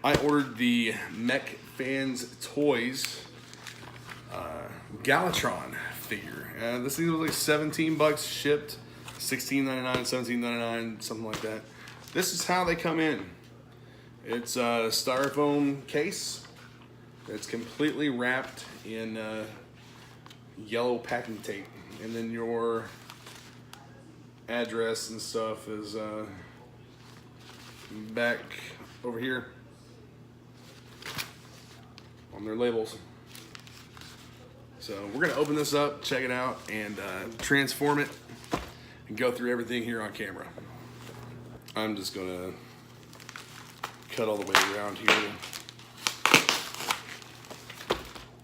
I ordered the Mech Fans Toys Galvatron figure. This thing was like 17 bucks shipped, $16.99, $17.99, something like that. This is how they come in. It's a styrofoam case that's completely wrapped in yellow packing tape, and then your address and stuff is back over here on their labels. So we're gonna open this up, check it out, and transform it and go through everything here on camera. I'm just gonna cut all the way around here.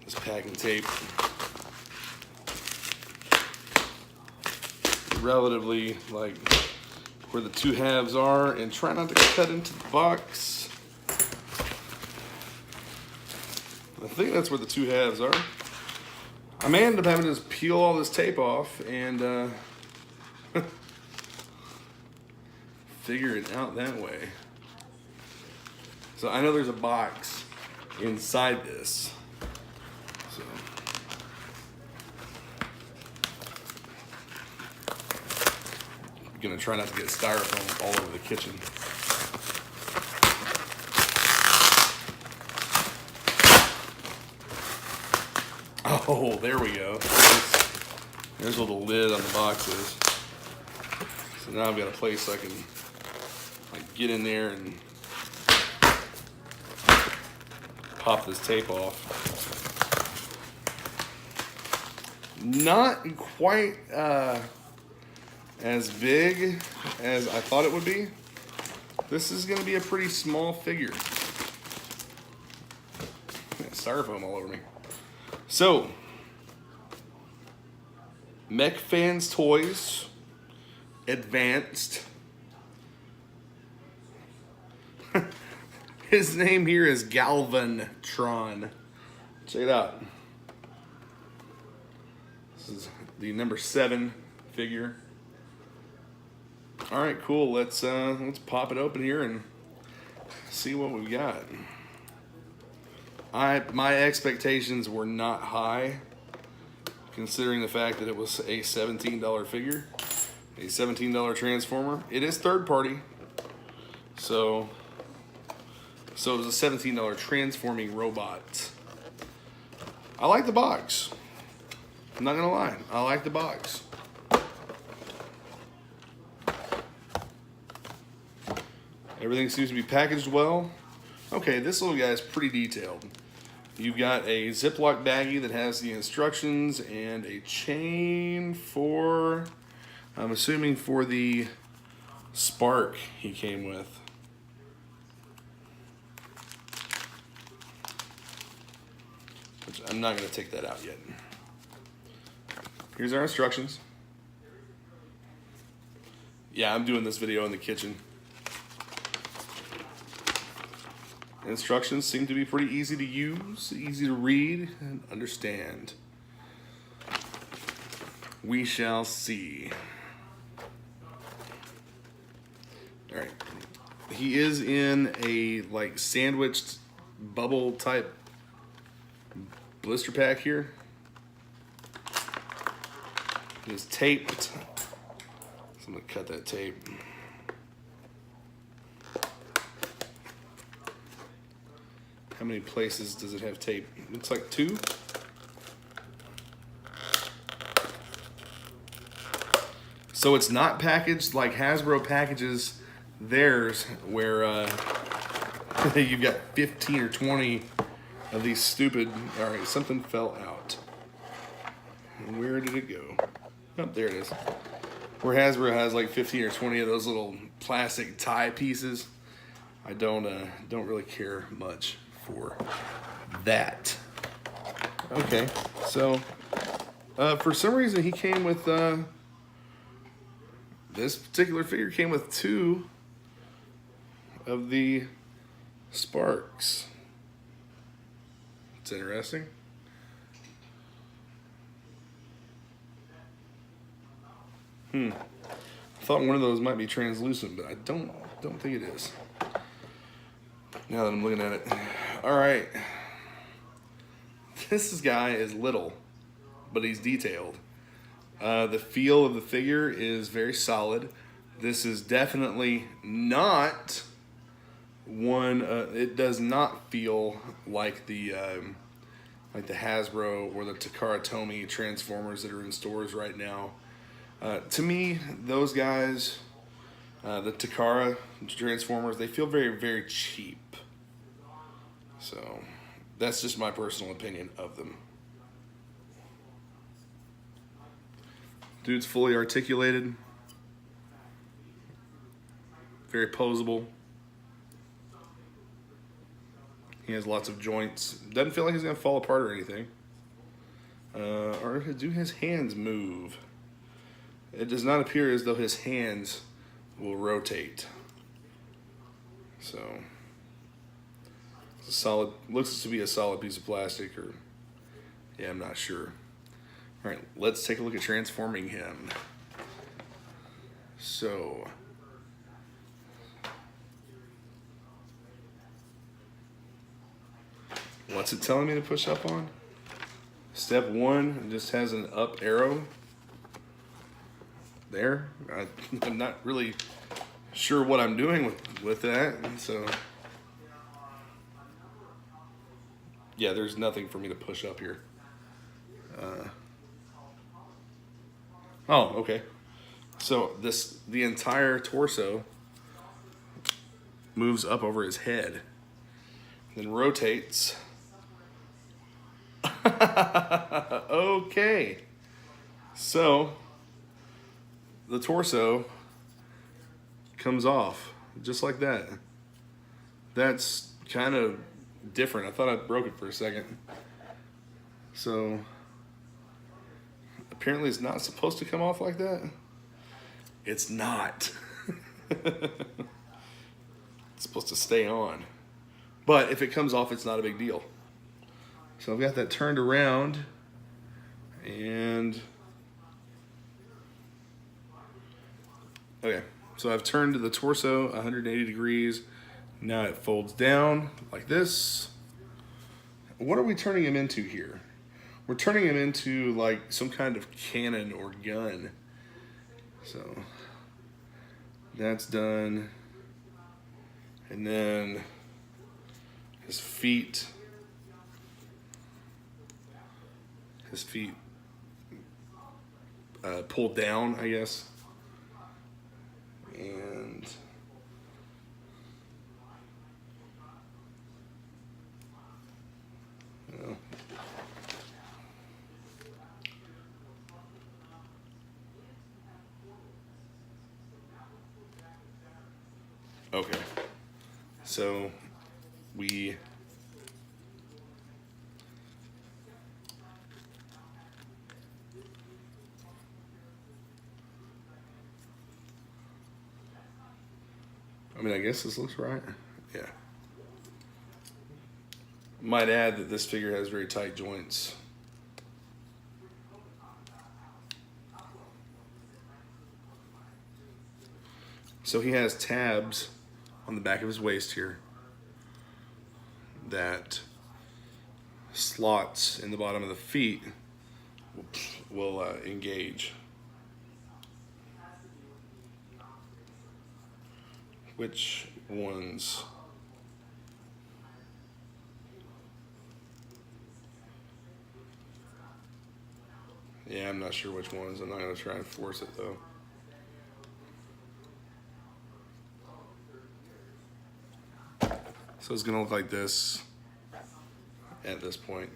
This packing tape, relatively like where the two halves are, and try not to cut into the box. I think that's where the two halves are. I may end up having to just peel all this tape off and figure it out that way. So I know there's a box inside this. So I'm gonna try not to get styrofoam all over the kitchen. Oh, there we go. There's where the lid on the box is. So now I've got a place I can like get in there and pop this tape off. Not quite as big as I thought it would be. This is going to be a pretty small figure. Styrofoam all over me. So, Mech Fans Toys, Advanced. His name here is Galvatron. Check it out. This is the number 7 figure. All right, cool. Let's pop it open here and see what we've got. My expectations were not high, considering the fact that it was a $17 figure, a $17 Transformer. It is third party, so it was a $17 transforming robot. I like the box. I'm not gonna lie, I like the box. Everything seems to be packaged well. Okay, this little guy is pretty detailed. You've got a Ziploc baggie that has the instructions and a chain for, I'm assuming for the spark he came with. Which I'm not gonna take that out yet. Here's our instructions. Yeah, I'm doing this video in the kitchen. Instructions seem to be pretty easy to use, easy to read and understand. We shall see. All right. He is in a like sandwiched bubble type blister pack here. It is taped. So I'm gonna cut that tape. How many places does it have tape? Looks like 2. So it's not packaged like Hasbro packages theirs, where you've got 15 or 20 of these stupid. All right, something fell out. Where did it go? Oh, there it is. Where Hasbro has like 15 or 20 of those little plastic tie pieces. I don't really care much for that. Okay, so for some reason he came with this particular figure came with 2 of the sparks. It's interesting. I thought one of those might be translucent, but I don't think it is. Now that I'm looking at it. All right. This guy is little, but he's detailed. The feel of the figure is very solid. This is definitely not one. It does not feel like the Hasbro or the Takara Tomy Transformers that are in stores right now. To me, those guys, the Takara Transformers, they feel very, very cheap. So that's just my personal opinion of them. Dude's fully articulated, very posable. He has lots of joints. Doesn't feel like he's gonna fall apart or anything. Or do his hands move? It does not appear as though his hands will rotate. So it's a solid, looks to be a solid piece of plastic, or yeah, I'm not sure. All right, let's take a look at transforming him. So, what's it telling me to push up on? Step 1, it just has an up arrow. There. I'm not really sure what I'm doing with that, so yeah, there's nothing for me to push up here. Oh, okay. So the entire torso moves up over his head, then rotates. Okay. So the torso comes off just like that. That's kind of different. I thought I broke it for a second. So apparently it's not supposed to come off like that. It's not. It's supposed to stay on. But if it comes off, it's not a big deal. So I've got that turned around, and okay, so I've turned the torso 180 degrees. Now it folds down like this. What are we turning him into here? We're turning him into like some kind of cannon or gun. So that's done. And then his feet pulled down, I guess. And okay, so we I guess this looks right. Yeah. Might add that this figure has very tight joints. So he has tabs on the back of his waist here that slots in the bottom of the feet will engage. Which ones? Yeah, I'm not sure which ones. I'm not going to try and force it though. So it's going to look like this at this point.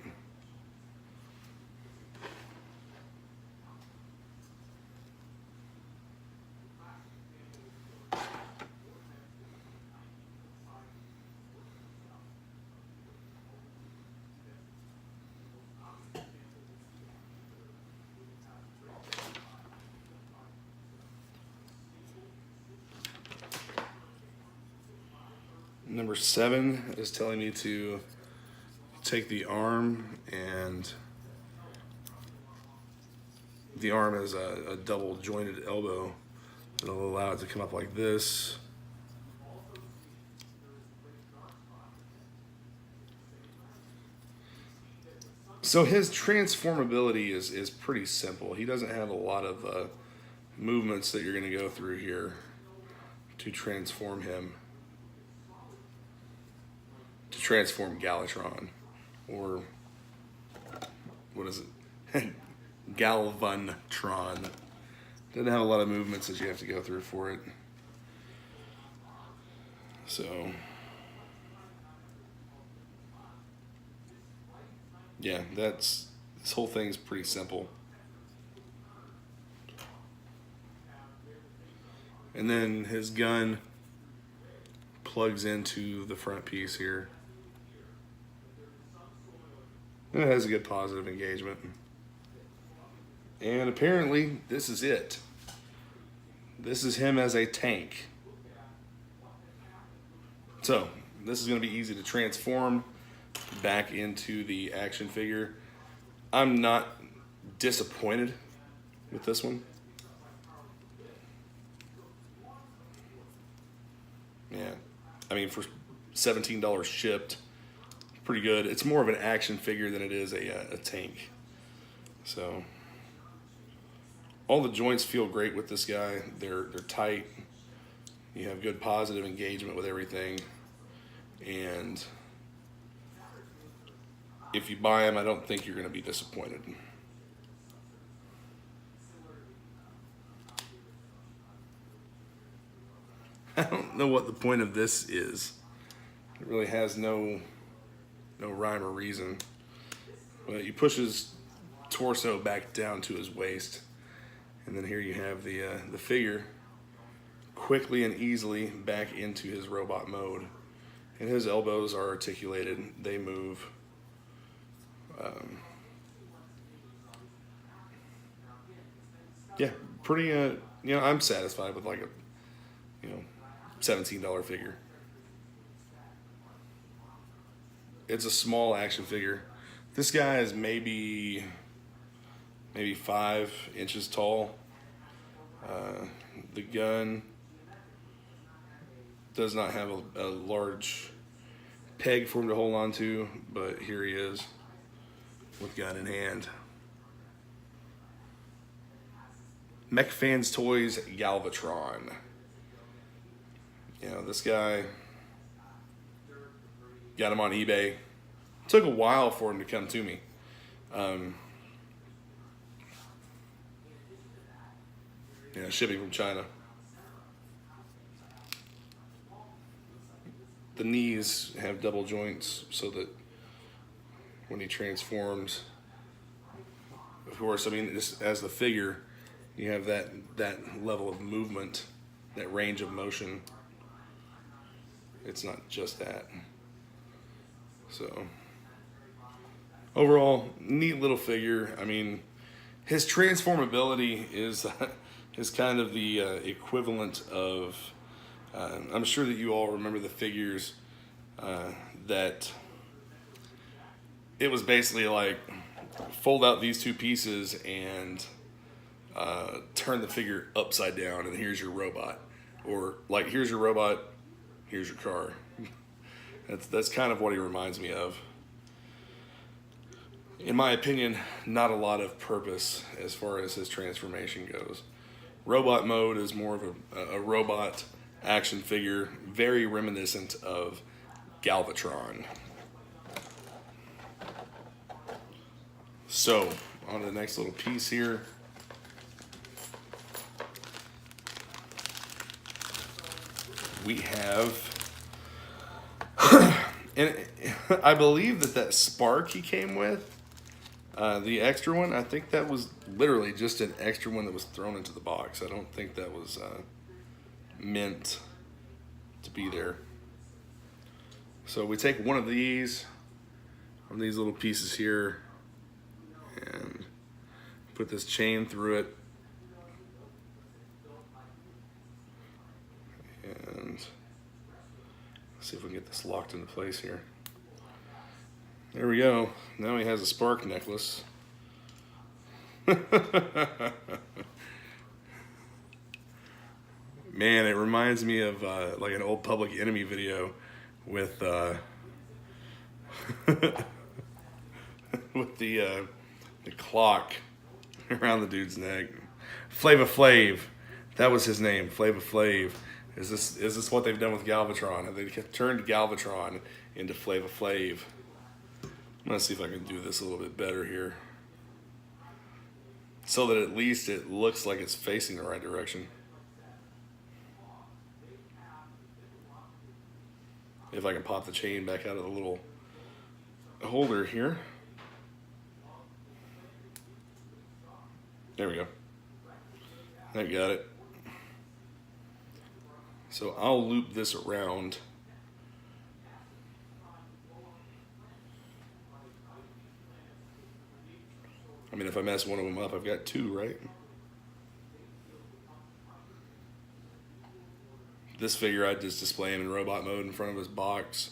Number 7 is telling me to take the arm, and the arm is a double jointed elbow. It'll allow it to come up like this. So his transformability is pretty simple. He doesn't have a lot of movements that you're going to go through here to transform him. To transform Galvatron, or what is it? Galvatron. Doesn't have a lot of movements that you have to go through for it. So, yeah, this whole thing's pretty simple. And then his gun plugs into the front piece here. And it has a good positive engagement. And apparently, this is it. This is him as a tank. So, this is going to be easy to transform back into the action figure. I'm not disappointed with this one. Yeah, I mean, for $17 shipped, pretty good. It's more of an action figure than it is a tank. So, all the joints feel great with this guy. They're tight. You have good positive engagement with everything. And if you buy him, I don't think you're going to be disappointed. I don't know what the point of this is. It really has no rhyme or reason. But you push his torso back down to his waist, and then here you have the figure quickly and easily back into his robot mode. And his elbows are articulated; they move. Yeah, pretty. I'm satisfied with like a $17 figure. It's a small action figure. This guy is maybe 5 inches tall. The gun does not have a large peg for him to hold on to, but here he is with gun in hand. Mech Fans Toys Galvatron. This guy, got him on eBay. Took a while for him to come to me. Shipping from China. The knees have double joints so that when he transforms, of course, I mean, as the figure, you have that level of movement, that range of motion. It's not just that. So, overall, neat little figure. I mean, his transformability is kind of the equivalent of, I'm sure that you all remember the figures that it was basically like fold out these two pieces and turn the figure upside down, and here's your robot. Or like, here's your robot, here's your car. That's kind of what he reminds me of. In my opinion, not a lot of purpose as far as his transformation goes. Robot mode is more of a robot action figure, very reminiscent of Galvatron. So, on to the next little piece here. We have, and I believe that spark he came with, the extra one, I think that was literally just an extra one that was thrown into the box. I don't think that was meant to be there. So we take one of these little pieces here and put this chain through it. And let's see if we can get this locked into place here. There we go. Now he has a spark necklace. Man, it reminds me of like an old Public Enemy video with with the clock around the dude's neck. Flava Flav, that was his name. Flava Flav. Is this what they've done with Galvatron? Have they turned Galvatron into Flava Flav? I'm gonna see if I can do this a little bit better here, so that at least it looks like it's facing the right direction. If I can pop the chain back out of the little holder here. There we go. I got it. So I'll loop this around. I mean, if I mess one of them up, I've got two, right? This figure I'd just display him in robot mode in front of his box.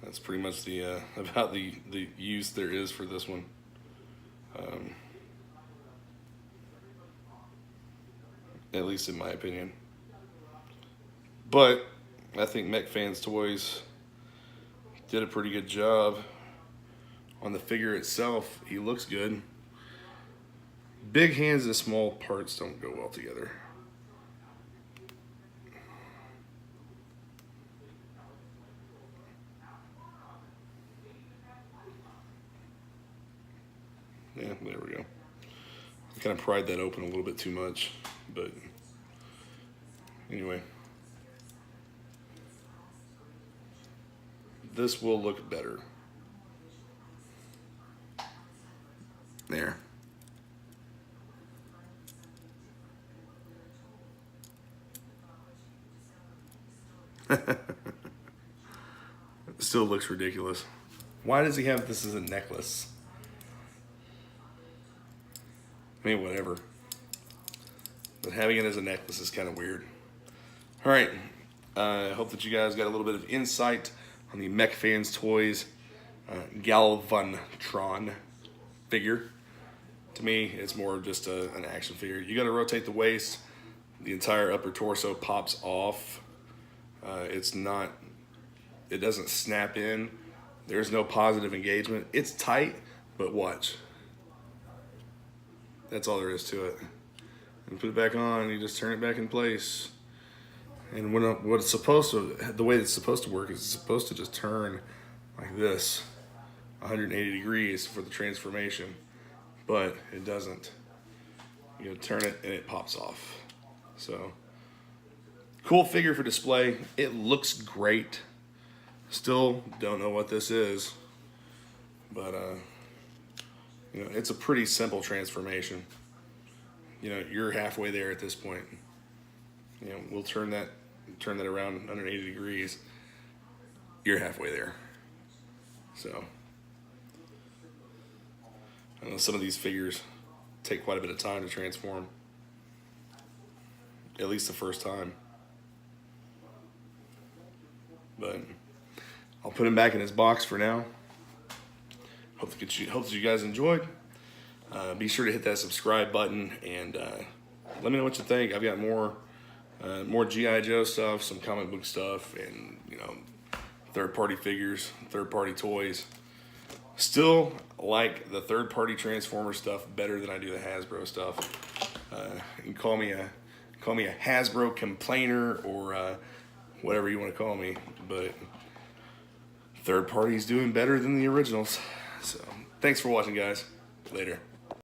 That's pretty much the about the use there is for this one. At least in my opinion. But I think Mech Fans Toys did a pretty good job on the figure itself. He looks good. Big hands and small parts don't go well together. Yeah, there we go. I kind of pried that open a little bit too much, but anyway. This will look better. There. It still looks ridiculous. Why does he have this as a necklace? I mean, whatever. But having it as a necklace is kind of weird. All right. I hope that you guys got a little bit of insight on the Mech Fans Toys Galvatron figure. To me, it's more just an action figure. You got to rotate the waist. The entire upper torso pops off. It doesn't snap in. There's no positive engagement. It's tight, but watch. That's all there is to it. And put it back on, you just turn it back in place. And what it's supposed to, the way it's supposed to work is it's supposed to just turn like this, 180 degrees for the transformation, but it doesn't. You turn it and it pops off. So, cool figure for display. It looks great. Still don't know what this is, but you know, it's a pretty simple transformation. You know, you're halfway there at this point. You know, we'll turn that around 180 degrees. You're halfway there. So, I know some of these figures take quite a bit of time to transform. At least the first time. But I'll put him back in his box for now. Hope that you guys enjoyed. Be sure to hit that subscribe button and let me know what you think. I've got more G.I. Joe stuff, some comic book stuff, and you know, third-party figures, third-party toys. Still like the third-party Transformer stuff better than I do the Hasbro stuff. You can call me a Hasbro complainer or whatever you want to call me, but third party's doing better than the originals. So thanks for watching, guys. Later.